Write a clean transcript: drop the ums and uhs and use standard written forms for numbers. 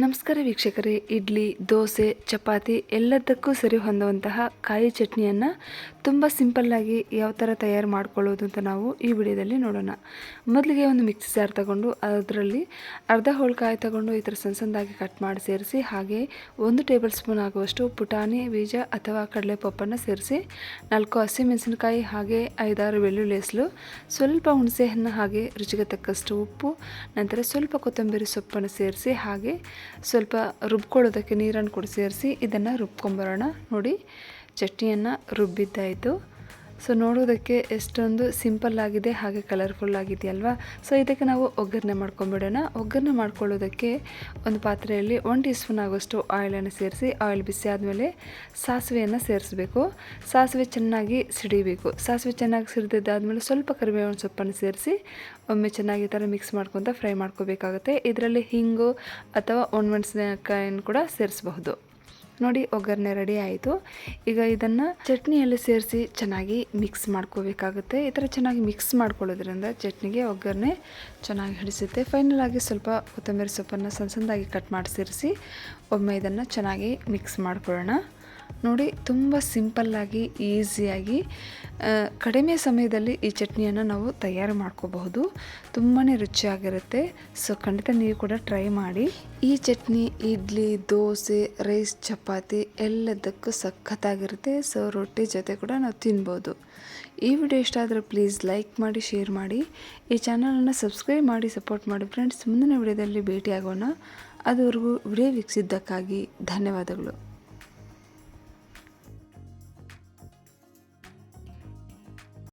ನಮಸ್ಕಾರ ವೀಕ್ಷಕರೇ, ಇಡ್ಲಿ, ದೋಸೆ, ಚಪಾತಿ ಎಲ್ಲದಕ್ಕೂ ಸರಿ ಹೊಂದುವಂತಹ ಕಾಯಿ ಚಟ್ನಿಯನ್ನು ತುಂಬ ಸಿಂಪಲ್ಲಾಗಿ ಯಾವ ಥರ ತಯಾರು ಮಾಡ್ಕೊಳ್ಳೋದು ಅಂತ ನಾವು ಈ ವಿಡಿಯೋದಲ್ಲಿ ನೋಡೋಣ. ಮೊದಲಿಗೆ ಒಂದು ಮಿಕ್ಸಿ ಜಾರ್ ತಗೊಂಡು ಅದರಲ್ಲಿ ಅರ್ಧ ಹೋಳು ಕಾಯಿ ತಗೊಂಡು ಈ ಥರ ಸಣ್ಣದಾಗಿ ಕಟ್ ಮಾಡಿ ಸೇರಿಸಿ, ಹಾಗೆ 1 ಟೇಬಲ್ ಸ್ಪೂನ್ ಆಗುವಷ್ಟು ಪುಟಾಣಿ ಬೀಜ ಅಥವಾ ಕಡಲೆಪಪ್ಪನ್ನು ಸೇರಿಸಿ, 4 ಹಸಿಮೆಣಸಿನಕಾಯಿ ಹಾಗೆ 5-6 ಬೆಳ್ಳುಳ್ಳಿ ಹೆಸಳು, ಸ್ವಲ್ಪ ಹುಣಸೆಹಣ್ಣು ಹಾಗೆ ರುಚಿಗೆ ತಕ್ಕಷ್ಟು ಉಪ್ಪು, ನಂತರ ಸ್ವಲ್ಪ ಕೊತ್ತಂಬರಿ ಸೊಪ್ಪನ್ನು ಸೇರಿಸಿ, ಹಾಗೆ ಸ್ವಲ್ಪ ರುಬ್ಕೊಳ್ಳೋದಕ್ಕೆ ನೀರನ್ನು ಕೂಡ ಸೇರಿಸಿ ಇದನ್ನು ರುಬ್ಕೊಂಬರೋಣ. ನೋಡಿ, ಚಟ್ನಿಯನ್ನು ರುಬ್ಬಿದ್ದಾಯಿತು. ಸೊ ನೋಡೋದಕ್ಕೆ ಎಷ್ಟೊಂದು ಸಿಂಪಲ್ ಆಗಿದೆ ಹಾಗೆ ಕಲರ್ಫುಲ್ ಆಗಿದೆಯಲ್ವಾ. ಸೊ ಇದಕ್ಕೆ ನಾವು ಒಗ್ಗರಣೆ ಮಾಡ್ಕೊಂಬಿಡೋಣ. ಒಗ್ಗರಣೆ ಮಾಡ್ಕೊಳ್ಳೋದಕ್ಕೆ ಒಂದು ಪಾತ್ರೆಯಲ್ಲಿ 1 ಟೀ ಸ್ಪೂನ್ ಆಗೋಷ್ಟು ಆಯಿಲನ್ನು ಸೇರಿಸಿ, ಆಯಿಲ್ ಬಿಸಿ ಆದಮೇಲೆ ಸಾಸಿವೆಯನ್ನು ಸೇರಿಸಬೇಕು. ಸಾಸಿವೆ ಚೆನ್ನಾಗಿ ಸಿಡಿಬೇಕು. ಸಾಸಿವೆ ಚೆನ್ನಾಗಿ ಸಿಡಿದಾದ್ಮೇಲೆ ಸ್ವಲ್ಪ ಕರಿಬೇವಿನ ಸೊಪ್ಪನ್ನು ಸೇರಿಸಿ ಒಮ್ಮೆ ಚೆನ್ನಾಗಿ ಈ ಥರ ಮಿಕ್ಸ್ ಮಾಡ್ಕೊತ ಫ್ರೈ ಮಾಡ್ಕೋಬೇಕಾಗುತ್ತೆ. ಇದರಲ್ಲಿ ಹಿಂಗು ಅಥವಾ ಒಣಮೆಣಸಿನಕಾಯಿಯನ್ನು ಕೂಡ ಸೇರಿಸಬಹುದು. ನೋಡಿ, ಒಗ್ಗರಣೆ ರೆಡಿ ಆಯಿತು. ಈಗ ಇದನ್ನು ಚಟ್ನಿಯಲ್ಲಿ ಸೇರಿಸಿ ಚೆನ್ನಾಗಿ ಮಿಕ್ಸ್ ಮಾಡ್ಕೋಬೇಕಾಗುತ್ತೆ. ಈ ಥರ ಚೆನ್ನಾಗಿ ಮಿಕ್ಸ್ ಮಾಡ್ಕೊಳ್ಳೋದ್ರಿಂದ ಚಟ್ನಿಗೆ ಒಗ್ಗರಣೆ ಚೆನ್ನಾಗಿ ಹಿಡಿಸುತ್ತೆ. ಫೈನಲ್ ಆಗಿ ಸ್ವಲ್ಪ ಕೊತ್ತಂಬರಿ ಸೊಪ್ಪನ್ನು ಸಣ್ಣದಾಗಿ ಕಟ್ ಮಾಡಿ ಸೇರಿಸಿ ಒಮ್ಮೆ ಇದನ್ನು ಚೆನ್ನಾಗಿ ಮಿಕ್ಸ್ ಮಾಡ್ಕೊಳ್ಳೋಣ. ನೋಡಿ, ತುಂಬ ಸಿಂಪಲ್ಲಾಗಿ ಈಸಿಯಾಗಿ ಕಡಿಮೆ ಸಮಯದಲ್ಲಿ ಈ ಚಟ್ನಿಯನ್ನು ನಾವು ತಯಾರು ಮಾಡ್ಕೋಬಹುದು. ತುಂಬಾ ರುಚಿಯಾಗಿರುತ್ತೆ. ಸೊ ಖಂಡಿತ ನೀವು ಕೂಡ ಟ್ರೈ ಮಾಡಿ. ಈ ಚಟ್ನಿ ಇಡ್ಲಿ, ದೋಸೆ, ರೈಸ್, ಚಪಾತಿ ಎಲ್ಲದಕ್ಕೂ ಸಖತ್ತಾಗಿರುತ್ತೆ. ಸೊ ರೊಟ್ಟಿ ಜೊತೆ ಕೂಡ ನಾವು ತಿನ್ಬೋದು. ಈ ವಿಡಿಯೋ ಇಷ್ಟ ಆದರೆ ಪ್ಲೀಸ್ ಲೈಕ್ ಮಾಡಿ, ಶೇರ್ ಮಾಡಿ, ಈ ಚಾನಲನ್ನು ಸಬ್ಸ್ಕ್ರೈಬ್ ಮಾಡಿ ಸಪೋರ್ಟ್ ಮಾಡಿ ಫ್ರೆಂಡ್ಸ್. ಮುಂದಿನ ವಿಡಿಯೋದಲ್ಲಿ ಭೇಟಿಯಾಗೋಣ. ಅದುವರೆಗೂ ವಿಡಿಯೋ ವೀಕ್ಷಿಸಿದ್ದಕ್ಕಾಗಿ ಧನ್ಯವಾದಗಳು.